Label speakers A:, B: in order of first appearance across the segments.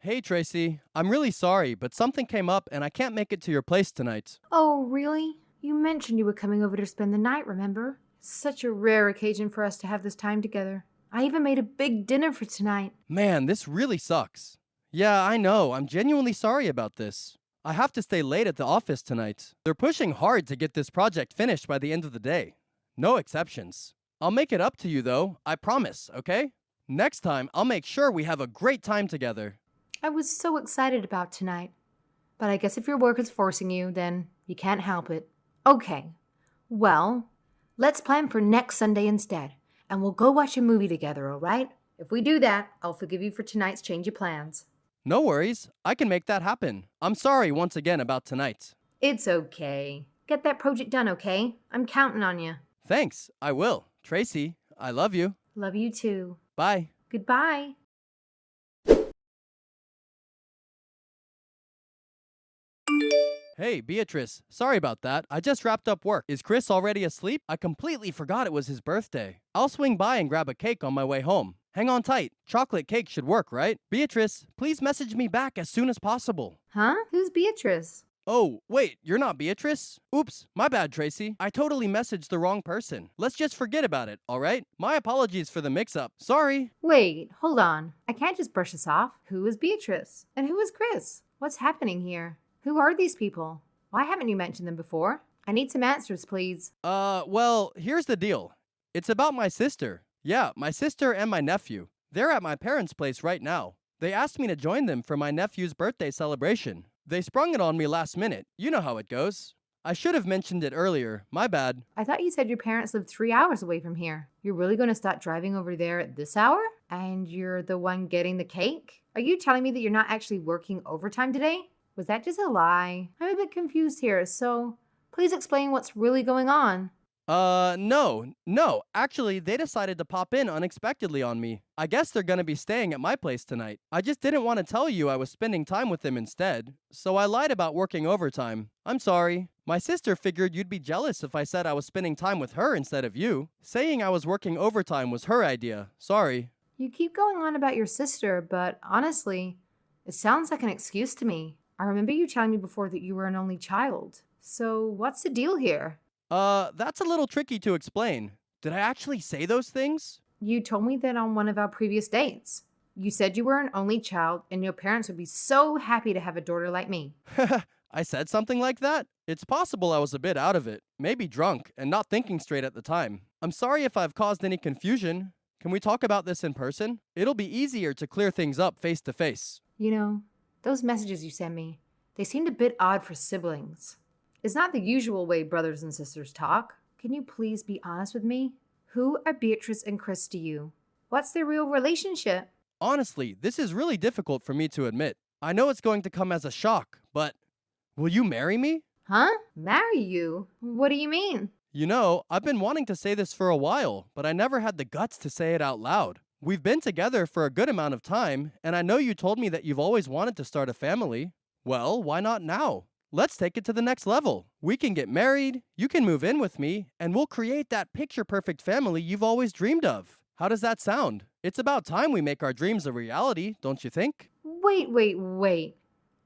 A: Hey Tracy, I'm really sorry, but something came up and I can't make it to your place tonight.
B: Oh, really? You mentioned you were coming over to spend the night, remember? It's such a rare occasion for us to have this time together. I even made a big dinner for tonight.
A: Man, this really sucks. Yeah, I know, I'm genuinely sorry about this. I have to stay late at the office tonight. They're pushing hard to get this project finished by the end of the day. No exceptions. I'll make it up to you though, I promise, okay? Next time, I'll make sure we have a great time together.
B: I was so excited about tonight. But I guess if your work is forcing you, then you can't help it. Okay. Well, let's plan for next Sunday instead, and we'll go watch a movie together, all right? If we do that, I'll forgive you for tonight's change of plans.
A: No worries, I can make that happen. I'm sorry once again about tonight.
B: It's okay. Get that project done, okay? I'm counting on you.
A: Thanks, I will. Tracy, I love you.
B: Love you too.
A: Bye.
B: Goodbye.
A: Hey, Beatrice, sorry about that. I just wrapped up work. Is Chris already asleep? I completely forgot it was his birthday. I'll swing by and grab a cake on my way home. Hang on tight. Chocolate cake should work, right? Beatrice, please message me back as soon as possible.
B: Huh? Who's Beatrice?
A: Oh, wait, you're not Beatrice? Oops, my bad, Tracy. I totally messaged the wrong person. Let's just forget about it, alright? My apologies for the mix-up. Sorry.
B: Wait, hold on. I can't just brush this off. Who is Beatrice? And who is Chris? What's happening here? Who are these people? Why haven't you mentioned them before? I need some answers, please.
A: Well, here's the deal. It's about my sister. Yeah, my sister and my nephew. They're at my parents' place right now. They asked me to join them for my nephew's birthday celebration. They sprung it on me last minute. You know how it goes. I should have mentioned it earlier. My bad.
B: I thought you said your parents lived 3 hours away from here. You're really going to start driving over there at this hour? And you're the one getting the cake? Are you telling me that you're not actually working overtime today? Was that just a lie? I'm a bit confused here, so please explain what's really going on.
A: No. Actually, they decided to pop in unexpectedly on me. I guess they're gonna be staying at my place tonight. I just didn't want to tell you I was spending time with them instead, so I lied about working overtime. I'm sorry. My sister figured you'd be jealous if I said I was spending time with her instead of you. Saying I was working overtime was her idea. Sorry.
B: You keep going on about your sister, but honestly, it sounds like an excuse to me. I remember you telling me before that you were an only child. So what's the deal here?
A: That's a little tricky to explain. Did I actually say those things?
B: You told me that on one of our previous dates. You said you were an only child and your parents would be so happy to have a daughter like me.
A: I said something like that? It's possible I was a bit out of it, maybe drunk, and not thinking straight at the time. I'm sorry if I've caused any confusion. Can we talk about this in person? It'll be easier to clear things up face to face.
B: You know, those messages you send me, they seemed a bit odd for siblings. It's not the usual way brothers and sisters talk. Can you please be honest with me? Who are Beatrice and Chris to you? What's their real relationship?
A: Honestly, this is really difficult for me to admit. I know it's going to come as a shock, but will you marry me?
B: Huh? Marry you? What do you mean?
A: You know, I've been wanting to say this for a while, but I never had the guts to say it out loud. We've been together for a good amount of time, and I know you told me that you've always wanted to start a family. Well, why not now? Let's take it to the next level. We can get married, you can move in with me, and we'll create that picture-perfect family you've always dreamed of. How does that sound? It's about time we make our dreams a reality, don't you think?
B: Wait.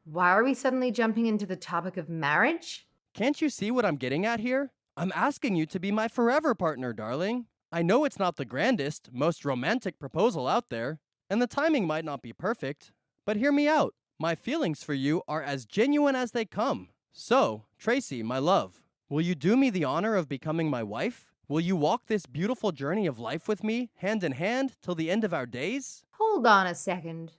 B: Why are we suddenly jumping into the topic of marriage?
A: Can't you see what I'm getting at here? I'm asking you to be my forever partner, darling. I know it's not the grandest, most romantic proposal out there, and the timing might not be perfect, but hear me out. My feelings for you are as genuine as they come. So, Tracy, my love, will you do me the honor of becoming my wife? Will you walk this beautiful journey of life with me, hand in hand, till the end of our days?
B: Hold on a second.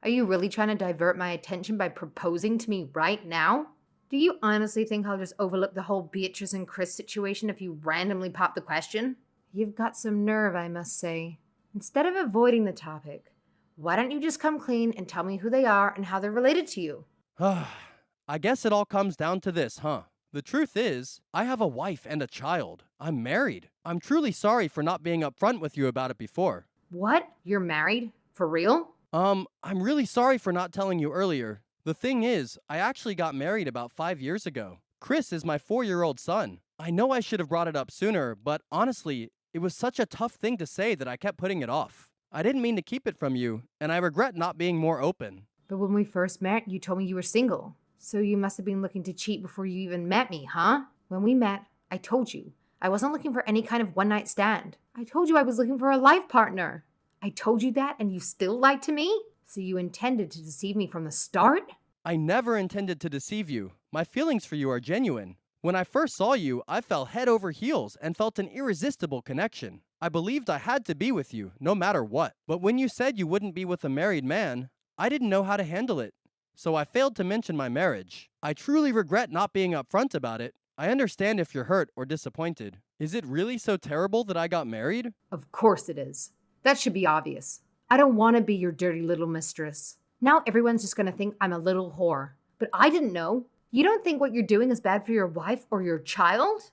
B: Are you really trying to divert my attention by proposing to me right now? Do you honestly think I'll just overlook the whole Beatrice and Chris situation if you randomly pop the question? You've got some nerve, I must say. Instead of avoiding the topic, why don't you just come clean and tell me who they are and how they're related to you?
A: I guess it all comes down to this, huh? The truth is, I have a wife and a child. I'm married. I'm truly sorry for not being upfront with you about it before.
B: What? You're married? For real?
A: I'm really sorry for not telling you earlier. The thing is, I actually got married about 5 years ago. Chris is my 4-year-old son. I know I should have brought it up sooner, but honestly, it was such a tough thing to say that I kept putting it off. I didn't mean to keep it from you, and I regret not being more open.
B: But when we first met, you told me you were single. So you must have been looking to cheat before you even met me, huh? When we met, I told you I wasn't looking for any kind of one-night stand. I told you I was looking for a life partner. I told you that and you still lied to me? So you intended to deceive me from the start?
A: I never intended to deceive you. My feelings for you are genuine. When I first saw you, I fell head over heels and felt an irresistible connection. I believed I had to be with you, no matter what. But when you said you wouldn't be with a married man, I didn't know how to handle it. So I failed to mention my marriage. I truly regret not being upfront about it. I understand if you're hurt or disappointed. Is it really so terrible that I got married?
B: Of course it is. That should be obvious. I don't want to be your dirty little mistress. Now everyone's just going to think I'm a little whore. But I didn't know. You don't think what you're doing is bad for your wife or your child?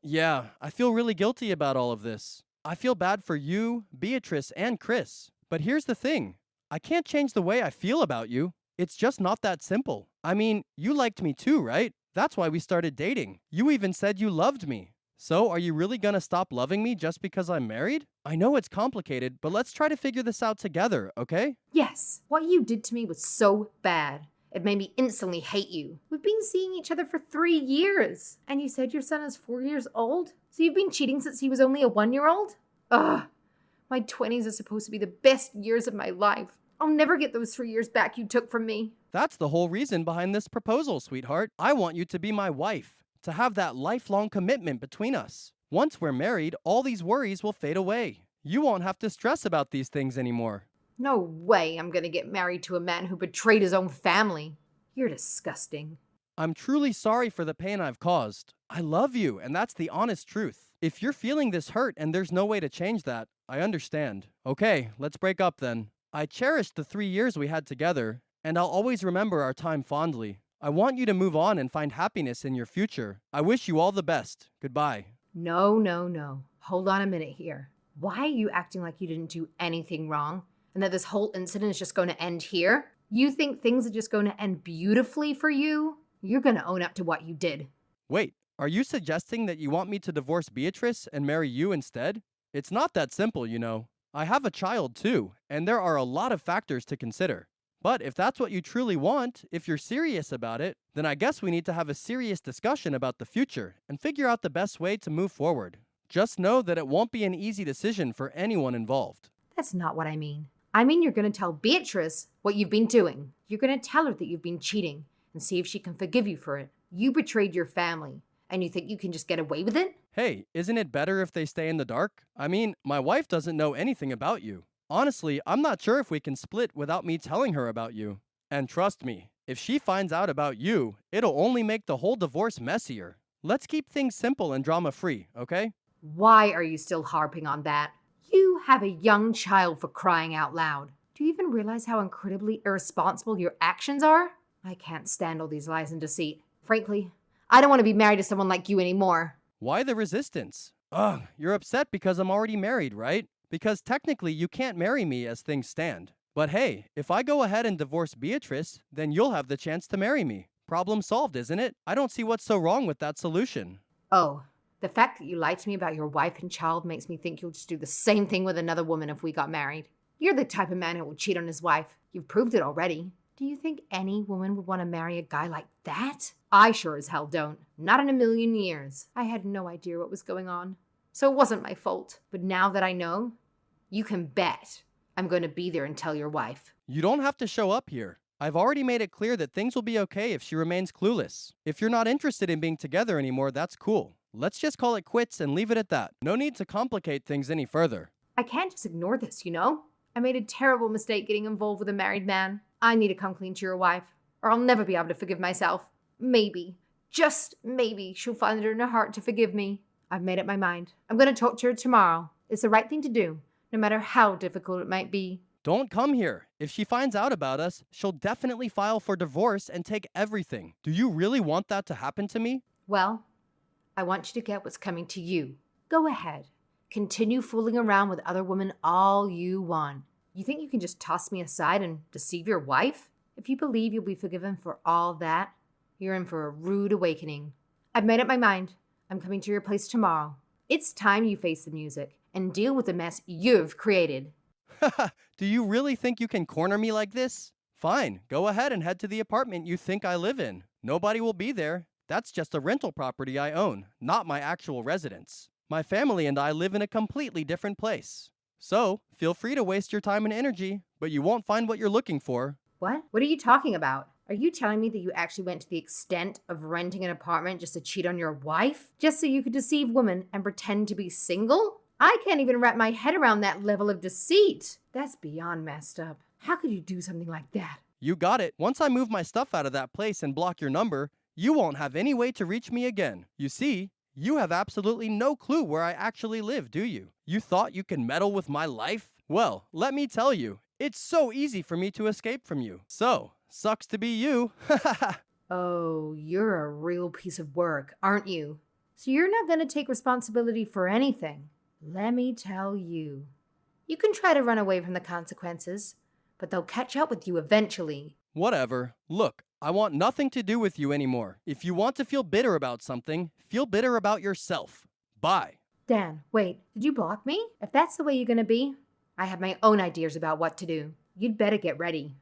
A: Yeah, I feel really guilty about all of this. I feel bad for you, Beatrice, and Chris. But here's the thing. I can't change the way I feel about you. It's just not that simple. I mean, you liked me too, right? That's why we started dating. You even said you loved me. So, are you really gonna stop loving me just because I'm married? I know it's complicated, but let's try to figure this out together, okay?
B: Yes. What you did to me was so bad. It made me instantly hate you. We've been seeing each other for 3 years. And you said your son is 4 years old? So you've been cheating since he was only a 1-year-old? Ugh. My 20s are supposed to be the best years of my life. I'll never get those 3 years back you took from me.
A: That's the whole reason behind this proposal, sweetheart. I want you to be my wife, to have that lifelong commitment between us. Once we're married, all these worries will fade away. You won't have to stress about these things anymore.
B: No way I'm gonna get married to a man who betrayed his own family. You're disgusting.
A: I'm truly sorry for the pain I've caused. I love you, and that's the honest truth. If you're feeling this hurt and there's no way to change that, I understand. Okay, let's break up then. I cherished the 3 years we had together, and I'll always remember our time fondly. I want you to move on and find happiness in your future. I wish you all the best. Goodbye.
B: No. Hold on a minute here. Why are you acting like you didn't do anything wrong and that this whole incident is just going to end here? You think things are just going to end beautifully for you? You're going to own up to what you did.
A: Wait, are you suggesting that you want me to divorce Beatrice and marry you instead? It's not that simple, you know. I have a child too, and there are a lot of factors to consider. But if that's what you truly want, if you're serious about it, then I guess we need to have a serious discussion about the future and figure out the best way to move forward. Just know that it won't be an easy decision for anyone involved.
B: That's not what I mean. I mean, you're going to tell Beatrice what you've been doing. You're going to tell her that you've been cheating and see if she can forgive you for it. You betrayed your family, and you think you can just get away with it?
A: Hey, isn't it better if they stay in the dark? I mean, my wife doesn't know anything about you. Honestly, I'm not sure if we can split without me telling her about you. And trust me, if she finds out about you, it'll only make the whole divorce messier. Let's keep things simple and drama-free, okay?
B: Why are you still harping on that? You have a young child, for crying out loud. Do you even realize how incredibly irresponsible your actions are? I can't stand all these lies and deceit. Frankly, I don't want to be married to someone like you anymore.
A: Why the resistance? Ugh, you're upset because I'm already married, right? Because technically you can't marry me as things stand. But hey, if I go ahead and divorce Beatrice, then you'll have the chance to marry me. Problem solved, isn't it? I don't see what's so wrong with that solution.
B: Oh, the fact that you lied to me about your wife and child makes me think you'll just do the same thing with another woman if we got married. You're the type of man who will cheat on his wife. You've proved it already. Do you think any woman would want to marry a guy like that? I sure as hell don't. Not in a million years. I had no idea what was going on. So it wasn't my fault. But now that I know, you can bet I'm going to be there and tell your wife.
A: You don't have to show up here. I've already made it clear that things will be okay if she remains clueless. If you're not interested in being together anymore, that's cool. Let's just call it quits and leave it at that. No need to complicate things any further.
B: I can't just ignore this, you know? I made a terrible mistake getting involved with a married man. I need to come clean to your wife, or I'll never be able to forgive myself. Maybe, just maybe, she'll find it in her heart to forgive me. I've made up my mind. I'm going to talk to her tomorrow. It's the right thing to do, no matter how difficult it might be.
A: Don't come here. If she finds out about us, she'll definitely file for divorce and take everything. Do you really want that to happen to me?
B: Well, I want you to get what's coming to you. Go ahead. Continue fooling around with other women all you want. You think you can just toss me aside and deceive your wife? If you believe you'll be forgiven for all that, you're in for a rude awakening. I've made up my mind. I'm coming to your place tomorrow. It's time you face the music and deal with the mess you've created.
A: Do you really think you can corner me like this? Fine, go ahead and head to the apartment you think I live in. Nobody will be there. That's just a rental property I own, not my actual residence. My family and I live in a completely different place. So, feel free to waste your time and energy, but you won't find what you're looking for.
B: What? What are you talking about? Are you telling me that you actually went to the extent of renting an apartment just to cheat on your wife? Just so you could deceive women and pretend to be single? I can't even wrap my head around that level of deceit. That's beyond messed up. How could you do something like that?
A: You got it. Once I move my stuff out of that place and block your number, you won't have any way to reach me again. You see, you have absolutely no clue where I actually live, do you? You thought you could meddle with my life? Well, let me tell you, it's so easy for me to escape from you. So, sucks to be you.
B: Oh, you're a real piece of work, aren't you? So you're not going to take responsibility for anything. Let me tell you. You can try to run away from the consequences, but they'll catch up with you eventually.
A: Whatever. Look, I want nothing to do with you anymore. If you want to feel bitter about something, feel bitter about yourself. Bye.
B: Dan, wait, did you block me? If that's the way you're going to be, I have my own ideas about what to do. You'd better get ready.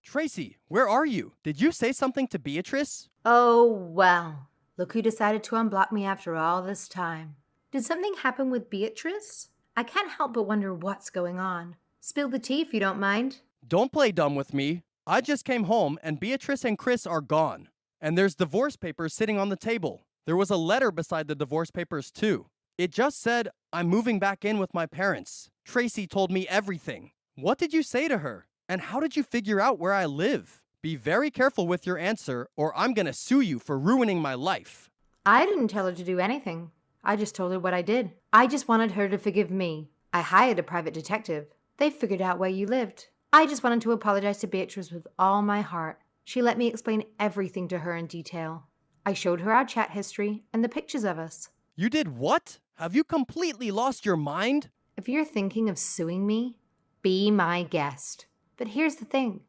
A: Tracy, where are you? Did you say something to Beatrice?
B: Oh, well. Look who decided to unblock me after all this time. Did something happen with Beatrice? I can't help but wonder what's going on. Spill the tea if you don't mind.
A: Don't play dumb with me. I just came home and Beatrice and Chris are gone. And there's divorce papers sitting on the table. There was a letter beside the divorce papers too. It just said, I'm moving back in with my parents. Tracy told me everything. What did you say to her? And how did you figure out where I live? Be very careful with your answer or I'm gonna sue you for ruining my life.
B: I didn't tell her to do anything. I just told her what I did. I just wanted her to forgive me. I hired a private detective. They figured out where you lived. I just wanted to apologize to Beatrice with all my heart. She let me explain everything to her in detail. I showed her our chat history and the pictures of us.
A: You did what? Have you completely lost your mind?
B: If you're thinking of suing me, be my guest. But here's the thing.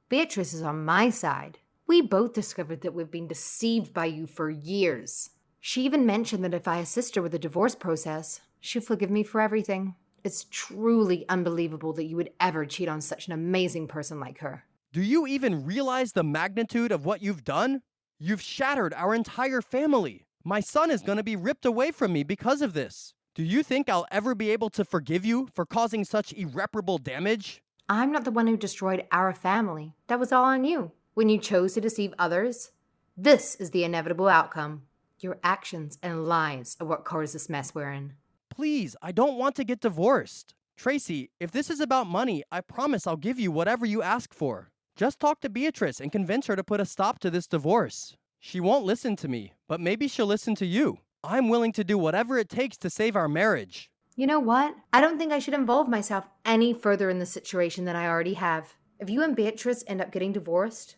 B: Beatrice is on my side. We both discovered that we've been deceived by you for years. She even mentioned that if I assist her with the divorce process, she'll forgive me for everything. It's truly unbelievable that you would ever cheat on such an amazing person like her.
A: Do you even realize the magnitude of what you've done? You've shattered our entire family. My son is going to be ripped away from me because of this. Do you think I'll ever be able to forgive you for causing such irreparable damage?
B: I'm not the one who destroyed our family. That was all on you. When you chose to deceive others, this is the inevitable outcome. Your actions and lies are what caused this mess we're in.
A: Please, I don't want to get divorced. Tracy, if this is about money, I promise I'll give you whatever you ask for. Just talk to Beatrice and convince her to put a stop to this divorce. She won't listen to me, but maybe she'll listen to you. I'm willing to do whatever it takes to save our marriage.
B: You know what? I don't think I should involve myself any further in the situation than I already have. If you and Beatrice end up getting divorced,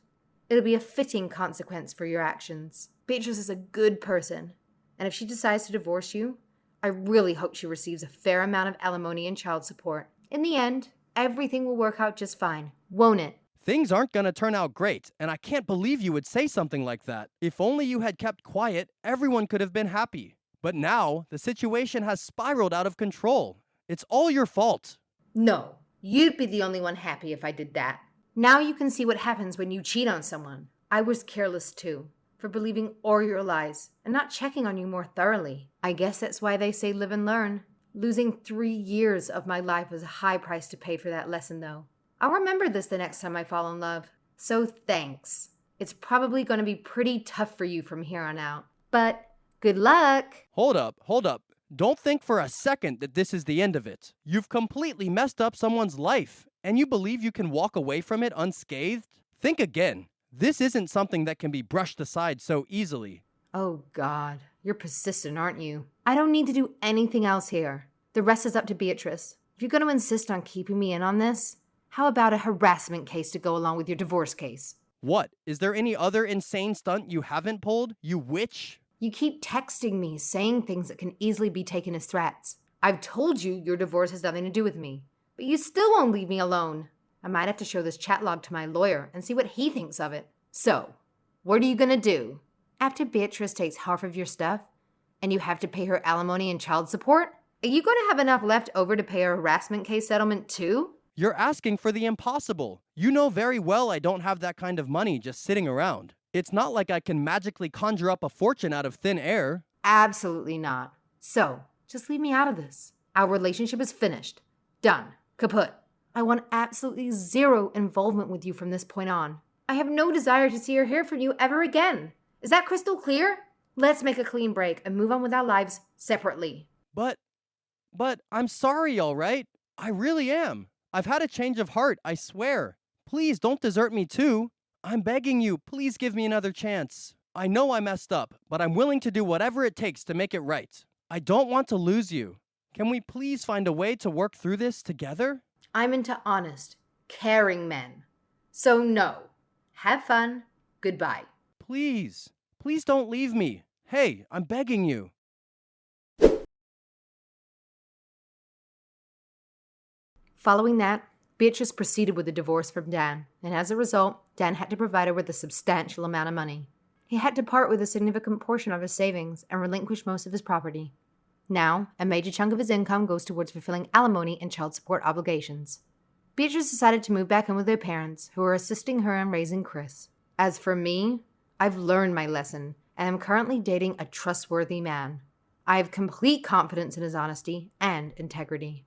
B: it'll be a fitting consequence for your actions. Beatrice is a good person, and if she decides to divorce you, I really hope she receives a fair amount of alimony and child support. In the end, everything will work out just fine, won't it?
A: Things aren't gonna turn out great, and I can't believe you would say something like that. If only you had kept quiet, everyone could have been happy. But now, the situation has spiraled out of control. It's all your fault.
B: No, you'd be the only one happy if I did that. Now you can see what happens when you cheat on someone. I was careless too, for believing all your lies and not checking on you more thoroughly. I guess that's why they say live and learn. Losing 3 years of my life was a high price to pay for that lesson though. I'll remember this the next time I fall in love. So thanks. It's probably going to be pretty tough for you from here on out. But good luck.
A: Hold up. Don't think for a second that this is the end of it. You've completely messed up someone's life, and you believe you can walk away from it unscathed? Think again. This isn't something that can be brushed aside so easily.
B: Oh God, you're persistent, aren't you? I don't need to do anything else here. The rest is up to Beatrice. If you're going to insist on keeping me in on this, how about a harassment case to go along with your divorce case?
A: What? Is there any other insane stunt you haven't pulled, you witch?
B: You keep texting me, saying things that can easily be taken as threats. I've told you your divorce has nothing to do with me, but you still won't leave me alone. I might have to show this chat log to my lawyer and see what he thinks of it. So, what are you gonna do? After Beatrice takes half of your stuff, And you have to pay her alimony and child support? Are you going to have enough left over to pay her harassment case settlement too?
A: You're asking for the impossible. You know very well I don't have that kind of money just sitting around. It's not like I can magically conjure up a fortune out of thin air.
B: Absolutely not. So, just leave me out of this. Our relationship is finished. Done. Kaput. I want absolutely zero involvement with you from this point on. I have no desire to see or hear from you ever again. Is that crystal clear? Let's make a clean break and move on with our lives separately.
A: But I'm sorry, all right? I really am. I've had a change of heart, I swear. Please don't desert me too. I'm begging you, please give me another chance. I know I messed up, but I'm willing to do whatever it takes to make it right. I don't want to lose you. Can we please find a way to work through this together?
B: I'm into honest, caring men. So no. Have fun. Goodbye.
A: Please don't leave me. Hey, I'm begging you.
B: Following that, Beatrice proceeded with the divorce from Dan, and as a result, Dan had to provide her with a substantial amount of money. He had to part with a significant portion of his savings and relinquish most of his property. Now, a major chunk of his income goes towards fulfilling alimony and child support obligations. Beatrice decided to move back in with her parents, who are assisting her in raising Chris. As for me, I've learned my lesson, and am currently dating a trustworthy man. I have complete confidence in his honesty and integrity.